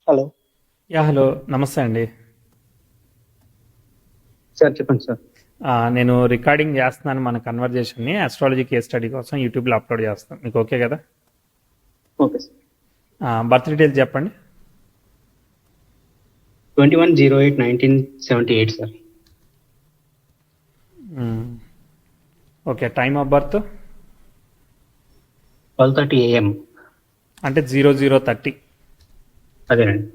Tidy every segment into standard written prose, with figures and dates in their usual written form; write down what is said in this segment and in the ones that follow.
Hello. Hello. నమస్తే అండి. Sir చెప్పండి సార్. నేను రికార్డింగ్ చేస్తున్నాను మన కన్వర్జేషన్ని ఆస్ట్రాలజీ కేస్ స్టడీ కోసం యూట్యూబ్లో అప్లోడ్ చేస్తాను. మీకు ఓకే కదా? Okay sir. బర్త్ డీటెయిల్స్ చెప్పండి. 21/08/1978 sir. Okay. Time of birth 12:30 AM. అంటే 00:30. అదేనండి.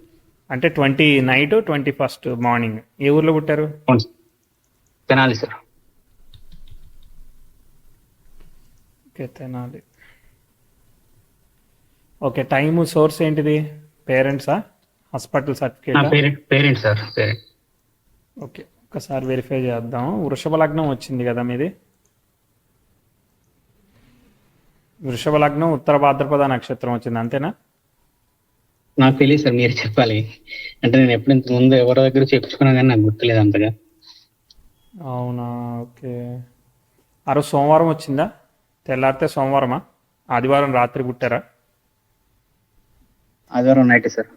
అంటే 20 నైట్ 21 మార్నింగ్. ఏ ఊర్లో పుట్టారు? అవును sir. Tenali sir. Okay, Tenali. Okay. Time source ఏంటిది? పేరెంట్సా? Hospital certificate? Parent sir. Parent. Okay, ఒకసారి వెరిఫై చేద్దాం. వృషభ లగ్నం వచ్చింది కదా మీది? వృషభ లగ్నం, ఉత్తర భాద్రపద నక్షత్రం వచ్చింది, అంతేనా? నాకు తెలియదు సార్, మీరు చెప్పాలి. అంటే నేను ఎప్పుడు ఇంత ముందు ఎవరి దగ్గర చెప్పుకున్నా కానీ నాకు గుర్తులేదు అంతగా. అవునా? ఓకే. ఆ రోజు సోమవారం వచ్చిందా? తెల్లారితే సోమవారమా? ఆదివారం రాత్రి పుట్టారా? ఆదివారం నైట్ సార్.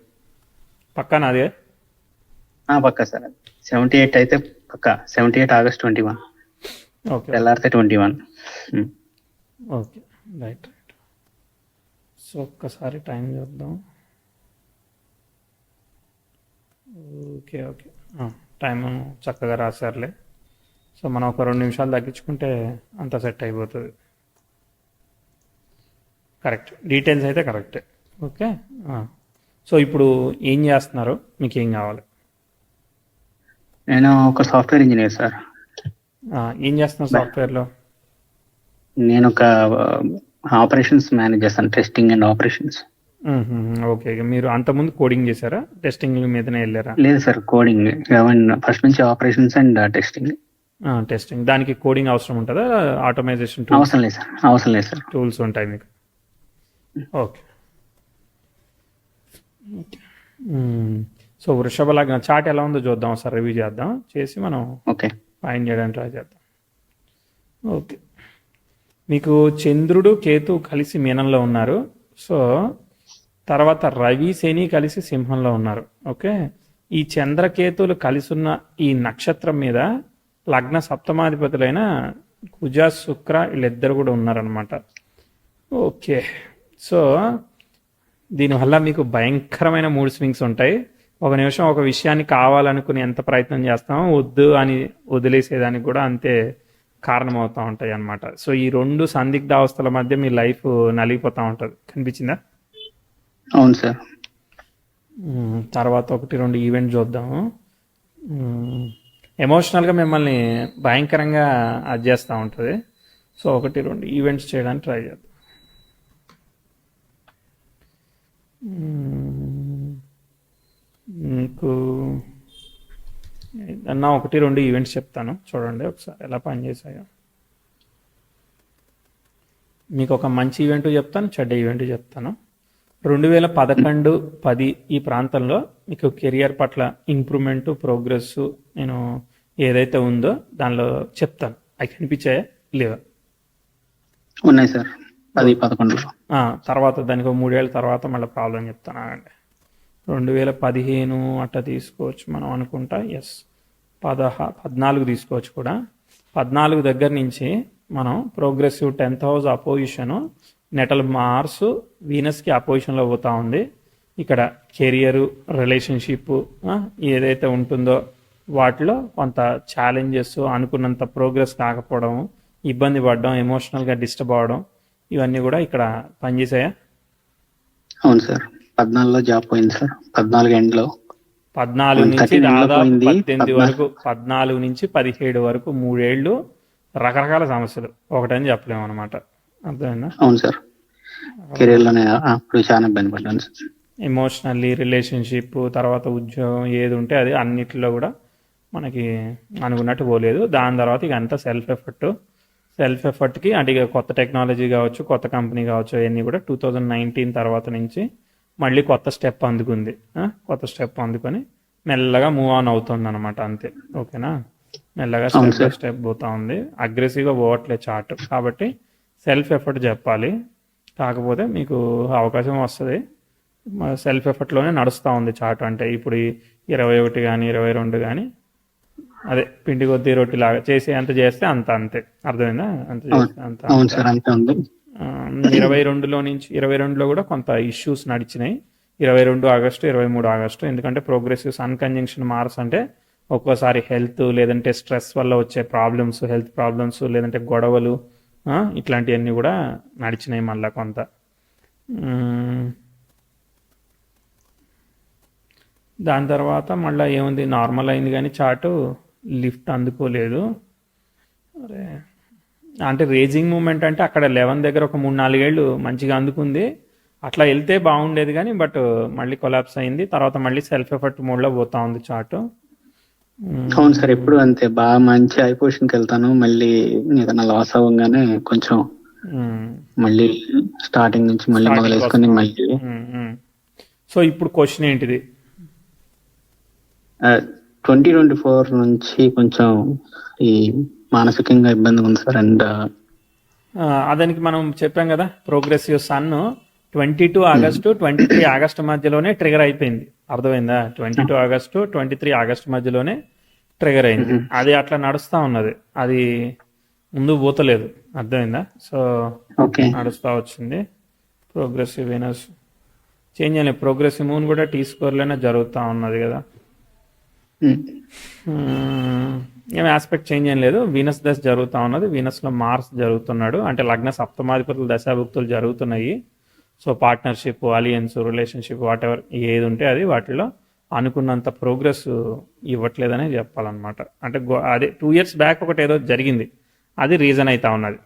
పక్కానా అదే? పక్కా సార్. 78 అయితే పక్కా. 78 August 21. ఓకే. తెల్లారితే 21. Okay, right right. సో ఒక్కసారి టైం చూద్దాం. Okay okay. టైం చక్కగా రాశారులే. సో మనం ఒక 2 నిమిషాలు తగ్గించుకుంటే అంత సెట్ అయిపోతుంది. కరెక్ట్, డీటెయిల్స్ అయితే కరెక్టే. ఓకే. సో ఇప్పుడు ఏం చేస్తున్నారు? మీకు ఏం కావాలి? నేను ఒక సాఫ్ట్వేర్ ఇంజనీర్ సార్. ఏం చేస్తున్నారు సాఫ్ట్వేర్లో? నేను ఒక ఆపరేషన్స్ మేనేజ్ చేస్తాను, టెస్టింగ్ అండ్ ఆపరేషన్స్. ఓకే. మీరు అంతకుముందు కోడింగ్ చేశారా? టెస్టింగ్ మీదనే వెళ్ళారా? లేదు సార్, కోడింగ్. ఫస్ట్ నుంచి ఆపరేషన్స్ అండ్ టెస్టింగ్. టెస్టింగ్. దానికి కోడింగ్ అవసరం ఉంటుందా? ఆటోమైజేషన్ అవసరం లేదు సార్. అవసరం లేదు సార్. టూల్స్ ఉంటాయి మీకు. ఓకే. సో వృషభ లగ్నం చార్ట్ ఎలా ఉందో చూద్దాం, సార్ రివ్యూ చేద్దాం, చేసి మనం ఓకే ఫైండ్ చేయడానికి ట్రై చేద్దాం. ఓకే. మీకు చంద్రుడు కేతు కలిసి మీనంలో ఉన్నారు. సో తర్వాత రవి శని కలిసి సింహంలో ఉన్నారు. ఓకే. ఈ చంద్రకేతువులు కలిసి ఉన్న ఈ నక్షత్రం మీద లగ్న సప్తమాధిపతులైన కుజ శుక్ర వీళ్ళిద్దరు కూడా ఉన్నారనమాట. ఓకే. సో దీనివల్ల మీకు భయంకరమైన మూడ్ స్వింగ్స్ ఉంటాయి. ఒక నిమిషం ఒక విషయాన్ని కావాలనుకుని ఎంత ప్రయత్నం చేస్తామో వద్దు అని వదిలేసేదానికి కూడా అంతే కారణమవుతూ ఉంటాయి అన్నమాట. సో ఈ 2 సందిగ్ధ అవస్థల మధ్య మీ లైఫ్ నలిగిపోతూ ఉంటుంది. కనిపించిందా? అవును సార్. తర్వాత 1-2 ఈవెంట్ చూద్దాము. ఎమోషనల్గా మిమ్మల్ని భయంకరంగా అది చేస్తూ ఉంటుంది. సో 1-2 ఈవెంట్స్ చేయడానికి ట్రై చేద్దాం. మీకు అన్న 1-2 ఈవెంట్స్ చెప్తాను, చూడండి ఒకసారి ఎలా పనిచేసాయో. మీకు ఒక మంచి ఈవెంట్ చెప్తాను, చెడ్డ ఈవెంట్ చెప్తాను. 2011-10 ఈ ప్రాంతంలో మీకు కెరియర్ పట్ల ఇంప్రూవ్మెంట్, ప్రోగ్రెస్ నేను ఏదైతే ఉందో దానిలో చెప్తాను. అవి కనిపించాయా లేవా? ఉన్నాయి సార్. 10-11. తర్వాత దానికి 3 ఏళ్ళ తర్వాత మళ్ళీ ప్రాబ్లం చెప్తాను. ఆగండి. 2015 అట్లా తీసుకోవచ్చు మనం అనుకుంటా. ఎస్, 14 తీసుకోవచ్చు కూడా. 14 దగ్గర నుంచి మనం progressive 10th house opposition, natal Mars వీనస్కి అపోజిషన్లో పోతూ ఉంది. ఇక్కడ కెరియరు, రిలేషన్షిప్ ఏదైతే ఉంటుందో వాటిలో కొంత ఛాలెంజెస్, అనుకున్నంత ప్రోగ్రెస్ కాకపోవడం, ఇబ్బంది పడడం, ఎమోషనల్గా డిస్టర్బ్ అవ్వడం, ఇవన్నీ కూడా ఇక్కడ పనిచేసాయా? అవును సార్. 14లో జాబ్ పోయింది సార్. 14 ఎండ్లో. 14 నుంచి దాదాపు 18 వరకు, 14 నుంచి 17 వరకు 3 ఏళ్ళు రకరకాల సమస్యలు, ఒకటని చెప్పలేము అనమాట. అర్థమైందా? అవును సార్. కెరీర్లోనే అప్పుడు చాలా ఇబ్బంది పడ్డాను సార్. ఎమోషనల్లీ, రిలేషన్షిప్, తర్వాత ఉద్యోగం ఏది ఉంటే అది అన్నిటిలో కూడా మనకి అనుకున్నట్టు పోలేదు. దాని తర్వాత ఇక అంతా సెల్ఫ్ ఎఫర్ట్కి అంటే ఇక కొత్త టెక్నాలజీ కావచ్చు, కొత్త కంపెనీ కావచ్చు, అవన్నీ కూడా 2019 తర్వాత నుంచి మళ్ళీ కొత్త స్టెప్ అందుకుంది. కొత్త స్టెప్ అందుకొని మెల్లగా మూవ్ ఆన్ అవుతుంది అనమాట, అంతే. ఓకేనా? మెల్లగా స్టెప్ బై స్టెప్ పోతా ఉంది. అగ్రెసివ్గా పోవట్లేదు చార్ట్. కాబట్టి సెల్ఫ్ ఎఫర్ట్ చెప్పాలి. కాకపోతే మీకు అవకాశం వస్తుంది. సెల్ఫ్ ఎఫర్ట్లోనే నడుస్తూ ఉంది చార్ట్. అంటే ఇప్పుడు 21 కానీ 22 కానీ అదే పిండి కొద్దీ రొట్టి లాగా చేసి ఎంత చేస్తే అంత అంతే. అర్థమైందా? అంత చేస్తే అంత అవును అంత. సార్, అంతే ఉంది. 22లో కూడా కొంత ఇష్యూస్ నడిచినాయి. 22 ఆగస్టు 23 ఆగస్టు, ఎందుకంటే ప్రోగ్రెసివ్ సన్ కంజంక్షన్ మార్స్ అంటే ఒక్కోసారి హెల్త్ లేదంటే స్ట్రెస్ వల్ల వచ్చే ప్రాబ్లమ్స్, హెల్త్ ప్రాబ్లమ్స్ లేదంటే గొడవలు ఇట్లాంటివన్నీ కూడా నడిచినాయి మళ్ళీ కొంత. మ్మ్. దాని తర్వాత మళ్ళీ ఏముంది, నార్మల్ అయింది కానీ చార్టు లిఫ్ట్ అందుకోలేదు. అరే, అంటే రేజింగ్ మూమెంట్ అంటే అక్కడ 11 దగ్గర ఒక 3-4 ఏళ్ళు మంచిగా అందుకుంది. అట్లా వెళ్తే బాగుండేది కానీ బట్ మళ్ళీ కొలాప్స్ అయింది. తర్వాత మళ్ళీ సెల్ఫ్ ఎఫర్ట్ మోడ్లో పోతా ఉంది చార్ట్. అవును సార్, ఎప్పుడు అంతే. బాగా మంచి హై పొజిషన్కి వెళ్తాను, మళ్ళీ ఏదైనా లాస్ అవ్వగానే కొంచెం మళ్ళీ స్టార్టింగ్ నుంచి మళ్ళీ మొదలేసుకొని మళ్ళీ. సో ఇప్పుడు క్వశ్చన్ ఏంటిది? 2024 నుంచి కొంచెం ఈ మానసికంగా ఇబ్బంది ఉంది సార్. అండ్ అదానికి మనం చెప్పాం కదా, ప్రోగ్రెసివ్ సన్ 22 ఆగస్టు 23 ఆగస్టు మధ్యలోనే ట్రిగర్ అయిపోయింది. అర్థమైందా? 22 ఆగస్టు 23 ఆగస్టు మధ్యలోనే ట్రిగర్ అయింది. అది అట్లా నడుస్తూ ఉన్నది, అది ముందుకు పోతలేదు. అర్థమైందా? సో నడుస్తూ వచ్చింది. ప్రోగ్రెసివ్ వీనస్ చేంజ్ అయిన ప్రోగ్రెసివ్ మూన్ కూడా టీ స్కోర్లోనే జరుగుతూ ఉన్నది కదా. ఏం ఆస్పెక్ట్ చేంజ్ ఏం లేదు. వీనస్ దశ జరుగుతూ ఉన్నది. వీనస్లో మార్స్ జరుగుతున్నాడు, అంటే లగ్న సప్తమాధిపతుల దశాభుక్తులు జరుగుతున్నాయి. So partnership, alliance, relationship, whatever ఏది ఉంటే అది వాటిలో అనుకున్నంత ప్రోగ్రెస్ ఇవ్వట్లేదనే చెప్పాలన్నమాట. అంటే అదే 2 years బ్యాక్ ఒకటి ఏదో జరిగింది, అది రీజన్ అవుతా ఉన్నది.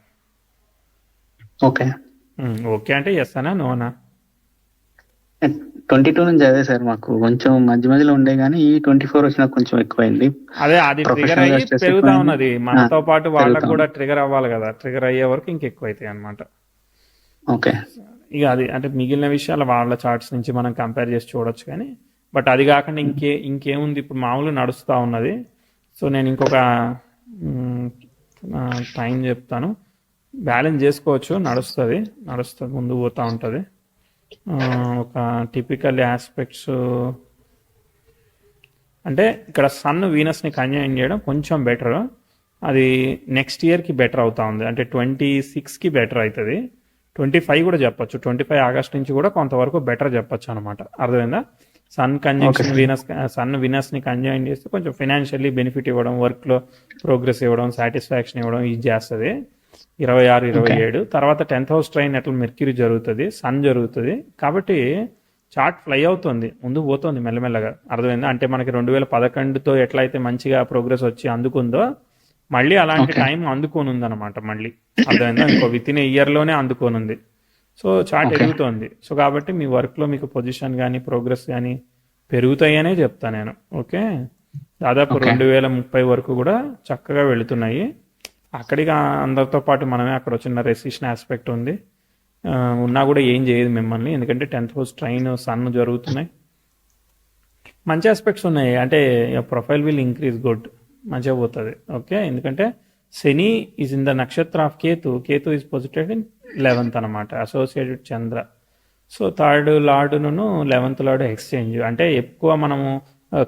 ఓకే ఓకే అంటే ఎస్ అనా నోనా? 22 నుంచి అదే సార్, మాకు కొంచెం మధ్య మధ్యలో ఉండే కానీ ఈ 24 వచ్చినా కొంచెం ఎక్కువైంది. అదే అది ట్రిగర్ అయ్యి పెరుగుతా ఉన్నది. మనతో పాటు వాళ్ళకు కూడా ట్రిగర్ అవ్వాలి కదా, ట్రిగర్ అయ్యే వరకు ఇంకెక్కువ అవుతాయి అనమాట. ఓకే, ఇక అది అంటే మిగిలిన విషయాలు వాళ్ళ చార్ట్స్ నుంచి మనం కంపేర్ చేసి చూడొచ్చు కానీ, బట్ అది కాకుండా ఇంకేముంది ఇప్పుడు మామూలు నడుస్తూ ఉన్నది. సో నేను ఇంకొక టైం చెప్తాను, బ్యాలెన్స్ చేసుకోవచ్చు. నడుస్తుంది ముందుకు పోతూ ఉంటుంది. ఒక టిపికల్ ఆస్పెక్ట్స్ అంటే ఇక్కడ సన్ వీనస్ని కంజైన్ చేయడం కొంచెం బెటర్. అది నెక్స్ట్ ఇయర్కి బెటర్ అవుతా ఉంది, అంటే 26కి బెటర్ అవుతుంది. 25 కూడా చెప్పొచ్చు, 25 ఆగస్ట్ నుంచి కూడా కొంతవరకు బెటర్ చెప్పొచ్చు అనమాట. అర్థమైందా? సన్ కంజంక్షన్ సన్ వీనస్ని కంజైన్ చేస్తే కొంచెం ఫైనాన్షియల్లీ బెనిఫిట్ ఇవ్వడం, వర్క్లో ప్రోగ్రెస్ ఇవ్వడం, సాటిస్ఫాక్షన్ ఇవ్వడం ఇది చేస్తుంది. 26, 27 తర్వాత 10th హౌస్ ట్రైన్ ఎట్లా మెర్క్యూరీ జరుగుతుంది, సన్ జరుగుతుంది. కాబట్టి చార్ట్ ఫ్లై అవుతుంది, ముందుకు పోతుంది మెల్లమెల్లగా. అర్థమైందా? అంటే మనకి 2011తో ఎట్లయితే మంచిగా ప్రోగ్రెస్ వచ్చి అందుకుందో మళ్ళీ అలాంటి టైం అందుకొని ఉందన్నమాట మళ్ళీ. అర్థమైందా? ఇంకో వితిన్ ఇయర్లోనే అందుకోనుంది. సో చార్ట్ ఎదుగుతోంది. సో కాబట్టి మీ వర్క్లో మీకు పొజిషన్ కానీ ప్రోగ్రెస్ కానీ పెరుగుతాయనే చెప్తా నేను. ఓకే, దాదాపు 2030 వరకు కూడా చక్కగా వెళుతున్నాయి. అక్కడికి అందరితో పాటు మనమే అక్కడ చిన్న రెసిషన్ ఆస్పెక్ట్ ఉంది, ఉన్నా కూడా ఏం చేయదు మిమ్మల్ని, ఎందుకంటే 10th హౌస్ ట్రైన్ సన్ జరుగుతున్నాయి. మంచి ఆస్పెక్ట్స్ ఉన్నాయి, అంటే ప్రొఫైల్ విల్ ఇంక్రీజ్ గుడ్, మంచిగా పోతుంది. ఓకే, ఎందుకంటే శని ఈజ్ ఇన్ ద నక్షత్ర of Ketu. Ketu is posited in 11th అనమాట, అసోసియేటెడ్ చంద్ర. సో 3rd లార్డును 11th లార్డు ఎక్స్చేంజ్, అంటే ఎక్కువ మనము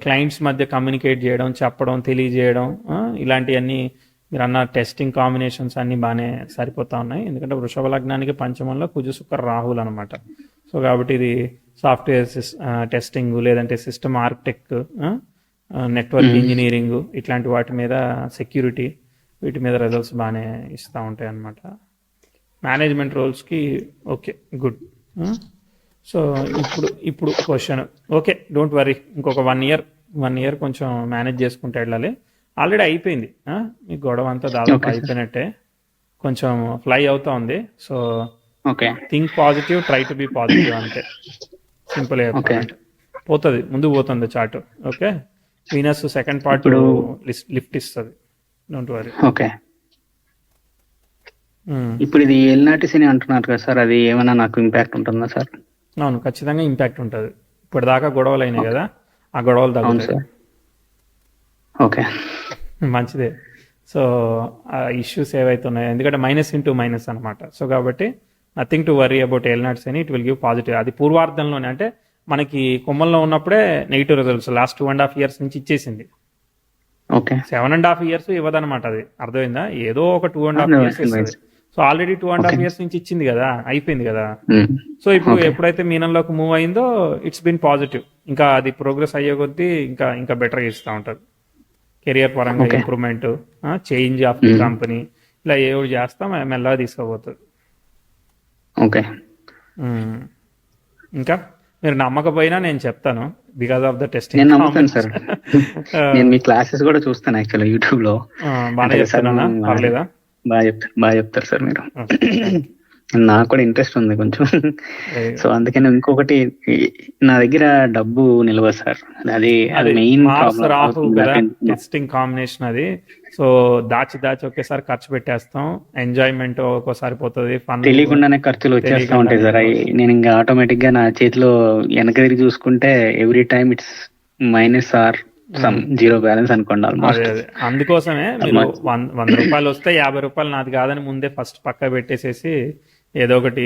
క్లయింట్స్ మధ్య కమ్యూనికేట్ చేయడం, చెప్పడం, తెలియజేయడం, ఇలాంటివన్నీ మీరు అన్న టెస్టింగ్ కాంబినేషన్స్ అన్నీ బాగానే సరిపోతా ఉన్నాయి. ఎందుకంటే వృషభ లగ్నానికి పంచమంలో కుజ శుక్ర రాహుల్ అనమాట. సో కాబట్టి ఇది సాఫ్ట్వేర్ టెస్టింగ్ లేదంటే సిస్టమ్ ఆర్కిటెక్ట్, నెట్వర్క్ ఇంజనీరింగ్, ఇట్లాంటి వాటి మీద, సెక్యూరిటీ, వీటి మీద రిజల్ట్స్ బాగానే ఇస్తూ ఉంటాయి అన్నమాట. మేనేజ్మెంట్ రోల్స్కి ఓకే గుడ్. సో ఇప్పుడు క్వశ్చన్, ఓకే డోంట్ వరీ, ఇంకొక 1 year కొంచెం మేనేజ్ చేసుకుంటూ వెళ్ళాలి. ఆల్రెడీ అయిపోయింది, మీ గొడవ అంతా దాదాపు అయిపోయినట్టే, కొంచెం ఫ్లై అవుతా ఉంది. So think positive, try to be positive, అంతే సింపుల్ చెప్పాలంటే. పోతుంది, ముందుకు పోతుంది chart. Okay, Venus second part lift ఇస్తుంది, డోంట్ వరీ. ఓకే, ఇప్పుడు ఇది ఏలినాటి శని అంటున్నారు కదా సార్, అది ఏమైనా నాకు ఇంపాక్ట్ ఉంటుందా సార్? అవును, ఖచ్చితంగా ఇంపాక్ట్ ఉంటుంది. ఇప్పటిదాకా గొడవలు అయినాయి కదా, ఆ గొడవలు తగ్గుతాయి. ఓకే, మంచిదే. సో ఆ ఇష్యూస్ ఏవైతే ఉన్నాయో, ఎందుకంటే -*- అనమాట. సో కాబట్టి నథింగ్ టు వరీ అబౌట్ ఏలినాటి శని, ఇట్ విల్ గివ్ పాజిటివ్. అది పూర్వార్ధంలోనే, అంటే మనకి కొమ్మల్లో ఉన్నప్పుడే నెగిటివ్ రిజల్ట్స్ లాస్ట్ 2.5 years నుంచి ఇచ్చేసింది. Okay 7.5 years ఇవ్వదన్నమాట. అది అర్థమైందా? ఏదో ఒక 2.5 years ఇస్తుంది. సో ఆల్రెడీ 2.5 years నుంచి ఇచ్చింది కదా, అయిపోయింది కదా. సో ఇప్పుడు ఎప్పుడైతే మీనంలోకి మూవ్ అయిందో ఇట్స్ బిన్ పాజిటివ్. ఇంకా అది ప్రోగ్రెస్ అయ్యే కొద్దీ ఇంకా ఇంకా బెటర్గా ఇస్తూ ఉంటుంది. కెరియర్ పరంగా improvement, change of the company, ఇలా ఏదో చేస్తాం మెల్లగా తీసుకోబోతుంది. ఓకే ఇంకా మీరు నమ్మకపోయినా నేను చెప్తాను, బికాస్ ఆఫ్ ద టెస్టింగ్. నేను నమ్ముతాను సార్. నేను మీ క్లాసెస్ కూడా చూస్తాను యాక్చువల్లీ యూట్యూబ్ లో. బాగా చెప్తానా? పర్లేదా? బాగా చెప్తారు సార్ మీరు. నాకు కూడా ఇంట్రెస్ట్ ఉంది కొంచెం. సో అందుకని ఇంకొకటి, నా దగ్గర డబ్బు నిలవ సార్. అది మెయిన్ రాహు కదా టెస్టింగ్ కాంబినేషన్ అది. సో దాచి ఒకేసారి ఖర్చు పెట్టేస్తాం. ఎంజాయ్మెంట్ ఒక్కోసారి పోతుంది, ఫన్ తెలియకుండానే ఖర్చులు వచ్చేస్తా ఉంటాయి సార్. నేను ఇంకా ఆటోమేటిక్ గా నా చేతిలో వెనక తిరిగి చూసుకుంటే every time it's minus or some zero balance అనుకోండి. అందుకోసమే మీరు 100 రూపాయలు వస్తే 50 రూపాయలు నాది కాదని ముందే ఫస్ట్ పక్క పెట్టేసేసి ఏదో ఒకటి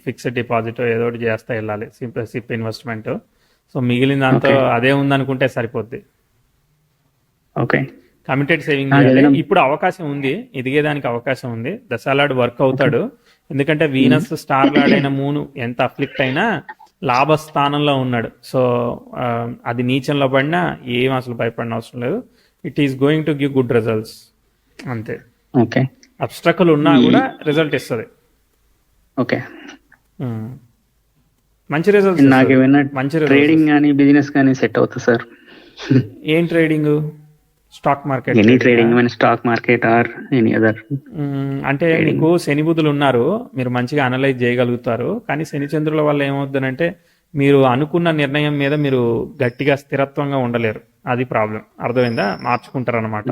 ఫిక్స్డ్ డిపాజిట్ ఏదో ఒకటి చేస్తా వెళ్ళాలి, సిప్ ఇన్వెస్ట్మెంట్. సో మిగిలిన దాంతో అదే ఉందనుకుంటే సరిపోద్ది. ఓకే కమిటెడ్ సేవింగ్ ఇప్పుడు అవకాశం ఉంది, ఎదిగేదానికి అవకాశం ఉంది. దశాలాడ్ వర్క్ అవుతాడు. ఎందుకంటే వీనస్ స్టార్ లాడ్ అయిన మూను ఎంత అఫ్లిక్ట్ అయినా లాభస్థానంలో ఉన్నాడు. సో అది నీచంలో పడినా ఏం అసలు భయపడిన అవసరం లేదు. It is going to give good results అంతే. ఓకే అబ్స్ట్రకల్ ఉన్నా కూడా రిజల్ట్ ఇస్తుంది. ఓకే మంచి రిజల్ట్స్. నాకేమైనా ట్రేడింగ్ కానీ బిజినెస్ కానీ సెట్ అవుతుంది సార్? ఏం trading? Stock market? Any trading, stock market or any other. అంటే మీకు శని బుధులు ఉన్నారు, మీరు మంచిగా అనలైజ్ చేయగలుగుతారు. కానీ శని చంద్రుల వల్ల ఏమవుతుందంటే మీరు అనుకున్న నిర్ణయం మీద మీరు గట్టిగా స్థిరత్వంగా ఉండలేరు. అది ప్రాబ్లం. అర్థమైందా? మార్చుకుంటారు అనమాట.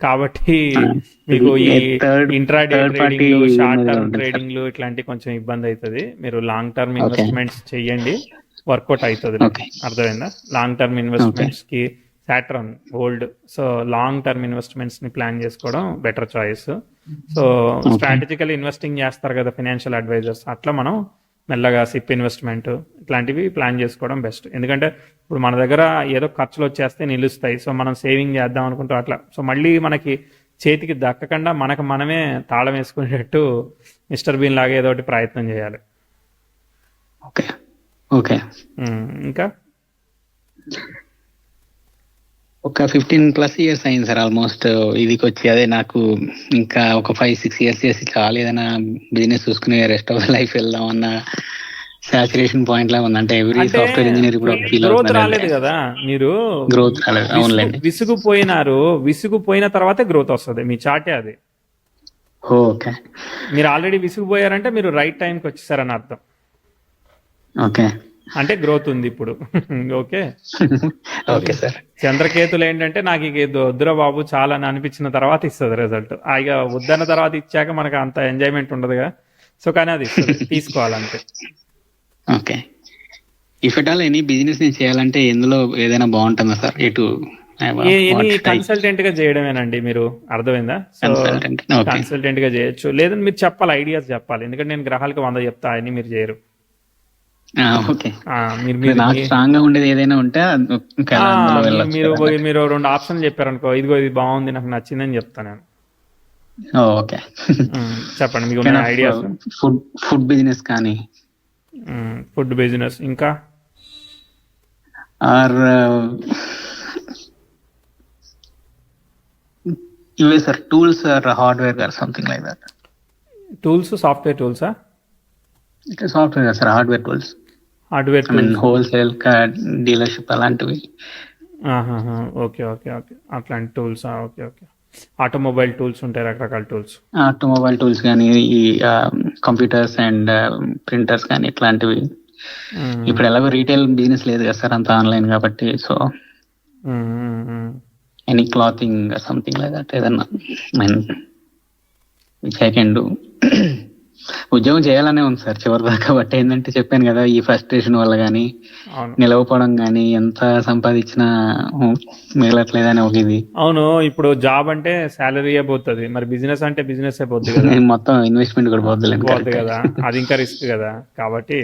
కాబట్టి మీకు ఈ intraday trading, short term trading ఇట్లాంటి కొంచెం ఇబ్బంది అవుతుంది. మీరు లాంగ్ టర్మ్ ఇన్వెస్ట్మెంట్స్ చెయ్యండి, వర్కౌట్ అవుతుంది. అర్థమైందా? లాంగ్ టర్మ్ ఇన్వెస్ట్మెంట్స్ కి Saturn gold. So long term investments ని ప్లాన్ చేసుకోవడం better choice. So strategical investing చేస్తారు కదా ఫైనాన్షియల్ అడ్వైజర్స్, అట్లా మనం మెల్లగా సిప్ ఇన్వెస్ట్మెంట్ ఇట్లాంటివి ప్లాన్ చేసుకోవడం బెస్ట్. ఎందుకంటే ఇప్పుడు మన దగ్గర ఏదో ఖర్చులు వచ్చేస్తే నిలుస్తాయి. సో మనం సేవింగ్ చేద్దాం అనుకుంటూ అట్లా, సో మళ్ళీ మనకి చేతికి దక్కకుండా మనకు మనమే తాళం వేసుకునేటట్టు మిస్టర్ బీన్ లాగా ఏదో ఒకటి ప్రయత్నం చేయాలి. ఓకే ఓకే ఇంకా ఒక 15+ years అయింది సార్ ఆల్మోస్ట్ ఇదికి వచ్చి. అదే నాకు ఇంకా ఒక 5-6 years చేసి చాలా ఏదైనా బిజినెస్ చూసుకుని రెస్ట్ ఆఫ్ లైఫ్ వెళ్దాం అన్న సాచురేషన్ పాయింట్ లా ఉంది. అంటే ఎవ్రీ సాఫ్ట్వేర్ ఇంజనీర్ కూడా గ్రోత్ రాలేదు కదా, మీరు గ్రోత్ రాలేదు. అవునులేండి, విసుగుపోయినారు. విసుగుపోయిన తర్వాతే గ్రోత్ వస్తుంది. మీ చాటే అది. ఓకే, మీరు ఆల్రెడీ విసుగుపోయారంటే మీరు రైట్ టైంకి వచ్చేసారని అర్థం. ఓకే, అంటే గ్రోత్ ఉంది ఇప్పుడు. Okay okay sir. చంద్రకేతులు ఏంటంటే నాకు ఇక వద్దురా బాబు చాలా అని అనిపించిన తర్వాత ఇస్తుంది రిజల్ట్. ఇక వద్దన్న తర్వాత ఇచ్చాక మనకు అంత ఎంజాయ్మెంట్ ఉండదుగా. సో కానీ అది తీసుకోవాలంతే. Okay, if at all any business నేను చేయాలంటే ఎందులో ఏదైనా బాగుంటుందా సార్? ఎటు కన్సల్టెంట్ గా చేయడమేనండి మీరు. అర్థమైందా? సో కన్సల్టెంట్ గా చేయొచ్చు. లేదని మీరు చెప్పాలి, ఐడియాస్ చెప్పాలి. ఎందుకంటే నేను గ్రహాలకు 100 చెప్తా అని మీరు చేయరు. ఓకే, స్ట్రాంగ్ గా ఉండేది ఏదైనా ఉంటే మీరు 2 ఆప్షన్లు చెప్పారనుకో, ఇదిగో ఇది బాగుంది నాకు నచ్చిందని చెప్తాను నేను. ఓకే, చెప్పండి మీకు ఐడియాస్. ఫుడ్ బిజినెస్ కానీ, ఫుడ్ బిజినెస్ ఇంకా ఆర్ ఇవే sir tools or hardware or something like that. Tools, software టూల్సా? Software sir, hardware tools. Hardware wholesale dealership అలాంటివి. ఓకే ఓకే ఓకే, అట్లాంటి tools. Okay okay, automobile tools ఉంటాయి, రకరకాల tools. Automobile tools కానీ, ఈ computers and printers కానీ ఇట్లాంటివి. ఇప్పుడు ఎలాగో రీటైల్ బిజినెస్ లేదు కదా సార్, అంతా ఆన్లైన్ కాబట్టి. So any clothing something like that ఏదన్నా విచ్ ఐ కెన్ డూ. ఉద్యోగం చేయాలనే ఉంది సార్ చివరి దాకా. బట్ ఏంటంటే చెప్పాను కదా, ఈ ఫ్రస్ట్రేషన్ వల్ల కానీ నిలవపోవడం కానీ ఎంత సంపాదించినా మిగలట్లేదని ఒక ఇది. అవును, ఇప్పుడు జాబ్ అంటే శాలరీ పోతుంది, మరి బిజినెస్ అంటే బిజినెస్ పోతుంది కదా, మొత్తం ఇన్వెస్ట్మెంట్ కూడా పోతుంది కదా. అది ఇంకా రిస్క్ కదా. కాబట్టి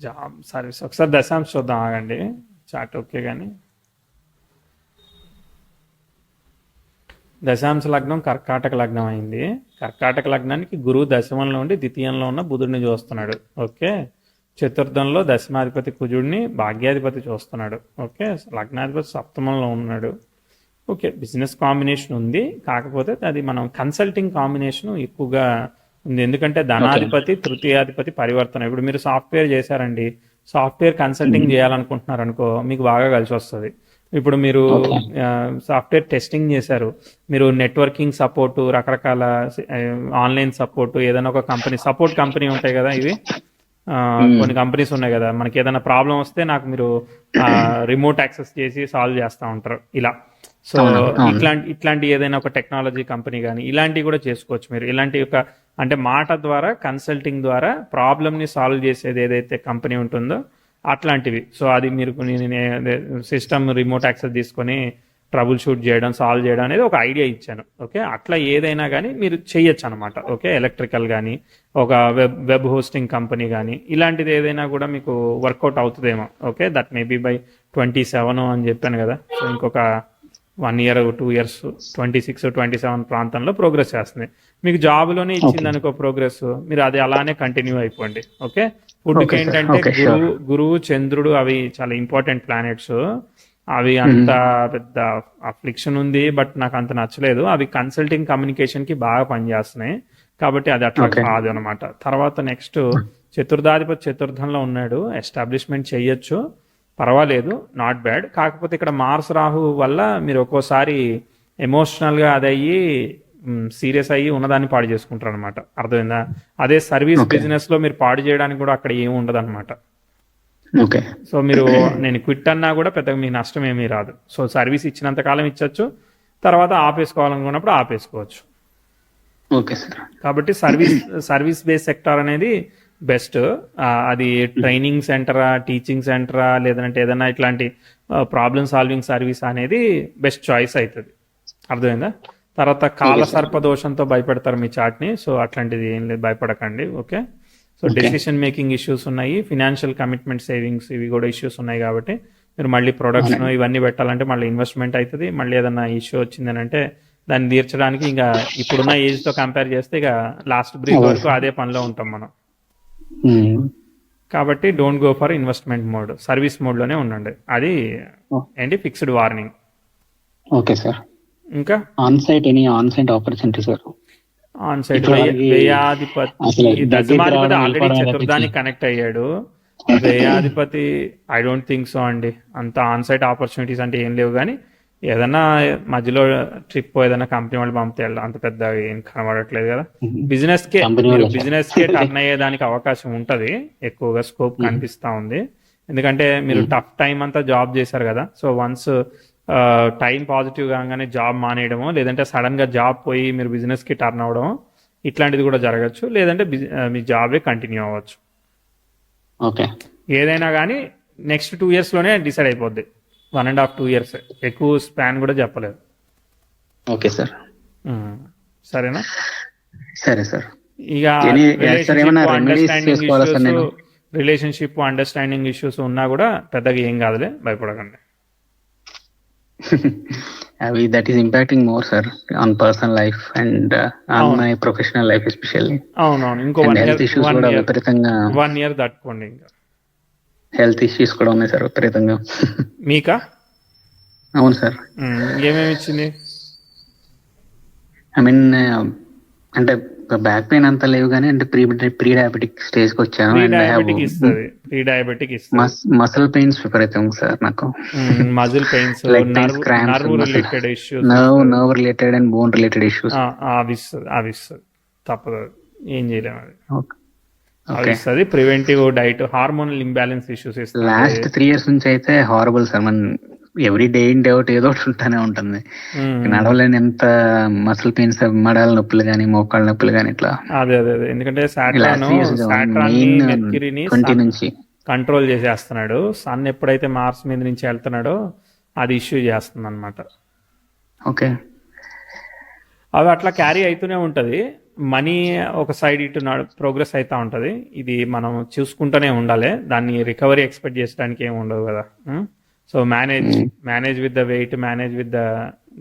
జాబ్ సర్వీస్ ఒకసారి దశాంశ చూద్దాం, ఆగండి. చాట్ ఓకే కానీ దశాంశ లగ్నం కర్కాటక లగ్నం అయింది. కర్కాటక లగ్నానికి గురువు దశమంలో ఉండి ద్వితీయంలో ఉన్న బుధుడిని చూస్తున్నాడు. ఓకే, చతుర్థంలో దశమాధిపతి కుజుడిని భాగ్యాధిపతి చూస్తున్నాడు. ఓకే, లగ్నాధిపతి సప్తమంలో ఉన్నాడు. ఓకే, బిజినెస్ కాంబినేషన్ ఉంది, కాకపోతే అది మనం కన్సల్టింగ్ కాంబినేషన్ ఎక్కువగా ఉంది. ఎందుకంటే ధనాధిపతి తృతీయాధిపతి పరివర్తన. ఇప్పుడు మీరు సాఫ్ట్వేర్ చేశారండి, సాఫ్ట్వేర్ కన్సల్టింగ్ చేయాలనుకుంటున్నారు అనుకో, మీకు బాగా కలిసి వస్తుంది. ఇప్పుడు మీరు సాఫ్ట్వేర్ టెస్టింగ్ చేశారు, మీరు నెట్వర్కింగ్ సపోర్టు, రకరకాల ఆన్లైన్ సపోర్టు, ఏదైనా ఒక కంపెనీ సపోర్ట్ కంపెనీ ఉంటాయి కదా, ఇవి కొన్ని కంపెనీస్ ఉన్నాయి కదా, మనకి ఏదైనా ప్రాబ్లం వస్తే నాకు మీరు రిమోట్ యాక్సెస్ చేసి సాల్వ్ చేస్తూ ఉంటారు ఇలా. సో ఇట్లాంటి ఏదైనా ఒక టెక్నాలజీ కంపెనీ కానీ ఇలాంటివి కూడా చేసుకోవచ్చు మీరు. ఇలాంటి ఒక అంటే మాట ద్వారా కన్సల్టింగ్ ద్వారా ప్రాబ్లమ్ని సాల్వ్ చేసేది ఏదైతే కంపెనీ ఉంటుందో అట్లాంటివి. సో అది మీరు సిస్టమ్ రిమోట్ యాక్సెస్ తీసుకొని ట్రబుల్ షూట్ చేయడం, సాల్వ్ చేయడం అనేది ఒక ఐడియా ఇచ్చాను. ఓకే, అట్లా ఏదైనా కానీ మీరు చేయొచ్చు అనమాట. ఓకే, ఎలక్ట్రికల్ కానీ ఒక వెబ్ హోస్టింగ్ కంపెనీ కానీ ఇలాంటిది ఏదైనా కూడా మీకు వర్కౌట్ అవుతుందేమో. Okay, that may be by 27 అని చెప్పాను కదా. సో ఇంకొక 1 year 2 years 26 27 ప్రాంతంలో ప్రోగ్రెస్ చేస్తుంది. మీకు జాబ్లోనే ఇచ్చింది అనుకో ప్రోగ్రెస్, మీరు అది అలానే కంటిన్యూ అయిపోండి. ఓకే, ఫుడ్కి ఏంటంటే గురువు చంద్రుడు అవి చాలా ఇంపార్టెంట్ ప్లానెట్స్. అవి అంత పెద్ద అఫ్లిక్షన్ ఉంది, బట్ నాకు అంత నచ్చలేదు. అవి కన్సల్టింగ్ కమ్యూనికేషన్కి బాగా పనిచేస్తున్నాయి కాబట్టి అది అట్లా కాదు అనమాట. తర్వాత నెక్స్ట్ చతుర్థాధిపతి చతుర్థంలో ఉన్నాడు, ఎస్టాబ్లిష్మెంట్ చెయ్యొచ్చు, పర్వాలేదు, నాట్ బ్యాడ్. కాకపోతే ఇక్కడ మార్స్ రాహు వల్ల మీరు ఒక్కోసారి ఎమోషనల్గా అదయ్యి సీరియస్ అయ్యి ఉన్నదాన్ని పాడు చేసుకుంటారు అనమాట. అర్థమైందా? అదే సర్వీస్ బిజినెస్ లో మీరు పాడు చేయడానికి కూడా అక్కడ ఏమి ఉండదు అనమాట. సో మీరు నేను క్విట్ అన్నా కూడా పెద్దగా మీ నష్టం ఏమీ రాదు. సో సర్వీస్ ఇచ్చినంత కాలం ఇచ్చచ్చు, తర్వాత ఆపేసుకోవాలనుకున్నప్పుడు ఆపేసుకోవచ్చు. కాబట్టి సర్వీస్ బేస్ సెక్టార్ అనేది బెస్ట్. అది ట్రైనింగ్ సెంటరా, టీచింగ్ సెంటరా, లేదంటే ఏదైనా ఇట్లాంటి ప్రాబ్లమ్ సాల్వింగ్ సర్వీస్ అనేది బెస్ట్ చాయిస్ అవుతుంది. అర్థమైందా? తర్వాత కాల సర్పదోషంతో భయపెడతారు మీ చాట్ని, సో అట్లాంటిది ఏం లేదు, భయపడకండి. Okay, so decision making issues ఉన్నాయి, ఫినాన్షియల్ కమిట్మెంట్ సేవింగ్స్ ఇవి కూడా ఇష్యూస్ ఉన్నాయి. కాబట్టి మీరు మళ్ళీ ప్రొడక్షన్ ఇవన్నీ పెట్టాలంటే మళ్ళీ ఇన్వెస్ట్మెంట్ అవుతుంది. మళ్ళీ ఏదైనా ఇష్యూ వచ్చిందని అంటే దాన్ని తీర్చడానికి ఇంకా ఇప్పుడున్న ఏజ్తో కంపేర్ చేస్తే ఇక లాస్ట్ బ్రీత్ వరకు అదే పనిలో ఉంటాం మనం. కాబట్టి don't go for investment mode, service మోడ్లోనే ఉండండి. అది ఏంటి ఫిక్స్డ్ వార్నింగ్. Okay sir. ఇంకా on site opportunity sir. On site వ్యయాధిపతి దశమాధిపతి ఆల్రెడీ చతుర్థానికి కనెక్ట్ అయ్యాడు. వ్యయాధిపతి ఐ డోంట్ థింక్ సో అండి, అంత ఆన్ సైట్ ఆపర్చునిటీస్ అంటే ఏం లేవు. కానీ ఏదన్నా మధ్యలో ట్రిప్ ఏదైనా కంపెనీ వాళ్ళు పంపితే అంత పెద్ద ఏం కనబడట్లేదు కదా. బిజినెస్ కే టర్న్ అయ్యేదానికి అవకాశం ఉంటది, ఎక్కువగా స్కోప్ కనిపిస్తా ఉంది. ఎందుకంటే మీరు టఫ్ టైం అంతా జాబ్ చేశారు కదా. సో వన్స్ టైం పాజిటివ్ కాగానే జాబ్ మానేయడమో, లేదంటే సడన్ గా జాబ్ పోయి మీరు బిజినెస్ కి టర్న్ అవడమో ఇట్లాంటిది కూడా జరగచ్చు. లేదంటే మీ జాబే కంటిన్యూ అవ్వచ్చు. ఓకే, ఏదైనా కానీ నెక్స్ట్ 2 years లోనే డిసైడ్ అయిపోద్ది. 1.5 2 years, ఎక్కువ స్పాన్ కూడా చెప్పలేదు. ఓకే సార్, సరేనా? సరే సార్. ఇక రిలేషన్షిప్ అండర్స్టాండింగ్ ఇష్యూస్ ఉన్నా కూడా పెద్దగా ఏం కాదులే, భయపడకండి. that is impacting more sir on personal life and on my professional life especially. అవునవును, ఇంకో 1 year దాటుకోండి. ఇంకా హెల్త్ ఇష్యూస్ కూడా ఉన్నాయి సార్ విపరీతంగా. మీకా? అవును సార్. ఏమేమి ఇచ్చింది? ఐ మీన్ అంటే బ్యాక్ పెయిన్ అంతా లేవు కానీ అంటే ప్రీ డయాబెటిక్ స్టేజ్ కి వచ్చాను. ప్రీ డయాబెటిక్ మసిల్ పెయిన్స్ విపరీతం సార్ నాకు. Muscle pains, nerve related and bone related issues అవి తప్పదు, ఏం చేయలేము. అది అవి preventive diet, hormonal imbalance issues ఇస్తుంది. లాస్ట్ 3 years నుంచి అయితే హారబుల్ సార్. మన every day in day out ఏదో ఒకటి ఉంటానే ఉంటుంది. నడవలేని ఎంత మసిల్ పెయిన్స్, మడాల నొప్పులు కానీ మోకాళ్ళ నొప్పులు కానీ ఇట్లా. అదే ఎందుకంటే నుంచి కంట్రోల్ చేసేస్తున్నాడు. సన్ ఎప్పుడైతే మార్స్ మీద నుంచి వెళ్తున్నాడో అది ఇష్యూ చేస్తుంది అనమాట. ఓకే, అవి అట్లా క్యారీ అవుతూనే ఉంటది. మనీ ఒక సైడ్ ఇటు ప్రోగ్రెస్ అవుతూ ఉంటుంది. ఇది మనం చూసుకుంటూనే ఉండాలి. దాన్ని రికవరీ ఎక్స్పెక్ట్ చేసడానికి ఏమి ఉండదు కదా. So manage with the weight, manage with the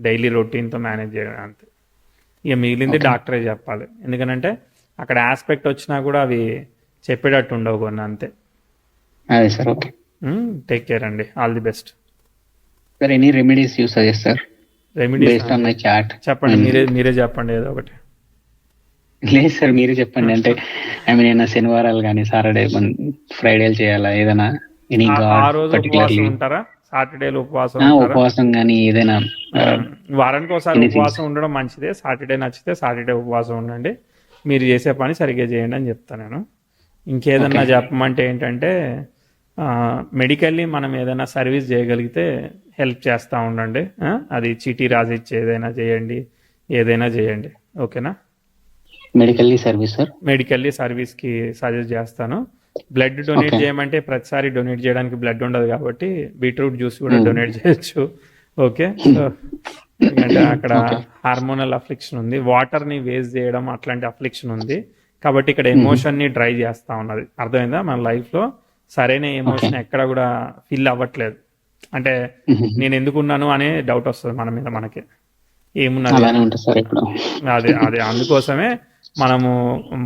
daily రొటీన్తో మేనేజ్ చేయడం అంతే. ఇక మిగిలింది డాక్టరే చెప్పాలి. ఎందుకంటే అక్కడ ఆస్పెక్ట్ వచ్చినా కూడా అవి చెప్పేటట్టు ఉండవు కొన్ని, అంతే. అదే సార్. ఓకే టేక్ కేర్ అండి. All the best. Sir any remedies you suggest sir remedies based on my chart? చెప్పండి, మీరే చెప్పండి ఏదో ఒకటి. లేదు సార్, మీరే చెప్పండి. అంటే ఐ మీన్ ఏమైనా శనివారాలు కానీ సాటర్డే ఫ్రైడేలు చేయాలా ఏదైనా? ఆ రోజు ఉపవాసం ఉంటారా? సాటర్డేలు ఉపవాసం ఉపవాసం కానీ ఏదైనా వారానికి ఒకసారి ఉపవాసం ఉండడం మంచిదే. సాటర్డే నచ్చితే సాటర్డే ఉపవాసం ఉండండి. మీరు చేసే పని సరిగ్గా చేయండి అని చెప్తాను నేను. ఇంకేదన్నా చెప్పమంటే ఏంటంటే మెడికల్లీ మనం ఏదైనా సర్వీస్ చేయగలిగితే హెల్ప్ చేస్తూ ఉండండి. అది చీటీ రాసిచ్చి ఏదైనా చేయండి, ఏదైనా చేయండి. ఓకేనా? మెడికల్లీ సర్వీస్ సార్, మెడికల్లీ సర్వీస్కి సజెస్ట్ చేస్తాను. బ్లడ్ డొనేట్ చేయమంటే ప్రతిసారి డొనేట్ చేయడానికి బ్లడ్ ఉండదు కాబట్టి బీట్రూట్ జ్యూస్ కూడా డొనేట్ చేయొచ్చు. ఓకే. సో ఎందుకంటే అక్కడ హార్మోనల్ అఫ్లిక్షన్ ఉంది, వాటర్ని వేస్ట్ చేయడం అట్లాంటి అఫ్లిక్షన్ ఉంది కాబట్టి ఇక్కడ ఎమోషన్ని డ్రై చేస్తూ ఉన్నది. అర్థమైందా? మన లైఫ్లో సరైన ఎమోషన్ ఎక్కడ కూడా ఫిల్ అవ్వట్లేదు. అంటే నేను ఎందుకున్నాను అనే డౌట్ వస్తుంది మన మీద మనకి. ఏమున్నది అదే అందుకోసమే మనము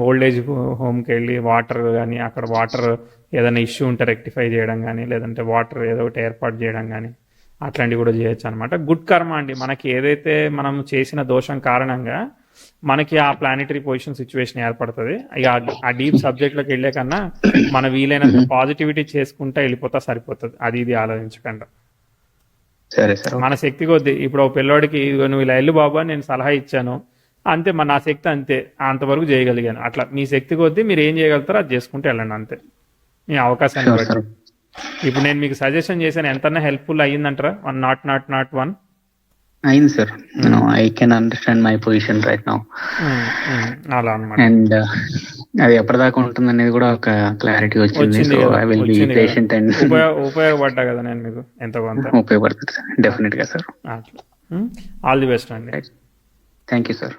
ఓల్డేజ్ హోమ్కి వెళ్ళి వాటర్ కానీ, అక్కడ వాటర్ ఏదైనా ఇష్యూ ఉంటే రెక్టిఫై చేయడం కానీ, లేదంటే వాటర్ ఏదో ఒకటి ఏర్పాటు చేయడం కానీ అట్లాంటివి కూడా చేయొచ్చు అనమాట. గుడ్ కర్మ అండి. మనకి ఏదైతే మనం చేసిన దోషం కారణంగా మనకి ఆ ప్లానిటరీ పొజిషన్ సిచ్యువేషన్ ఏర్పడుతుంది. ఇక ఆ డీప్ సబ్జెక్ట్లోకి వెళ్ళే కన్నా మన వీలైనంత పాజిటివిటీ చేసుకుంటా వెళ్ళిపోతా సరిపోతుంది. అది ఇది ఆలోచించకుండా మన శక్తి కొద్దీ. ఇప్పుడు ఒక పిల్లోడికి నువ్వు ఇలా వెళ్ళు బాబు అని నేను సలహా ఇచ్చాను అంతే, మన నా శక్తి అంతే, అంతవరకు చేయగలిగాను. అట్లా మీ శక్తి కొద్దీ మీరు ఏం చేయగలుగుతారో అది చేసుకుంటూ వెళ్ళండి అంతే, మీ అవకాశాన్ని బట్టి. ఇప్పుడు నేను మీకు సజెషన్ చేశాను, ఎంతన్నా హెల్ప్ఫుల్ అయ్యిందంటారా? నాట్ వన్ అయింది sir. I can understand my position right now. అలా అన్నమాట. అండ్ అది ఎప్పటిదాకా ఉంటుంది అనేది కూడా ఒక క్లారిటీ వచ్చింది. So I will be patient and ఉపయోగపడ్డా కదా నేను మీకు ఎంతో కొంత. ఉపయోగపడుతుంది సార్, డెఫినెట్ గా సార్. ఆల్ ది బెస్ట్ అండి. Thank you sir.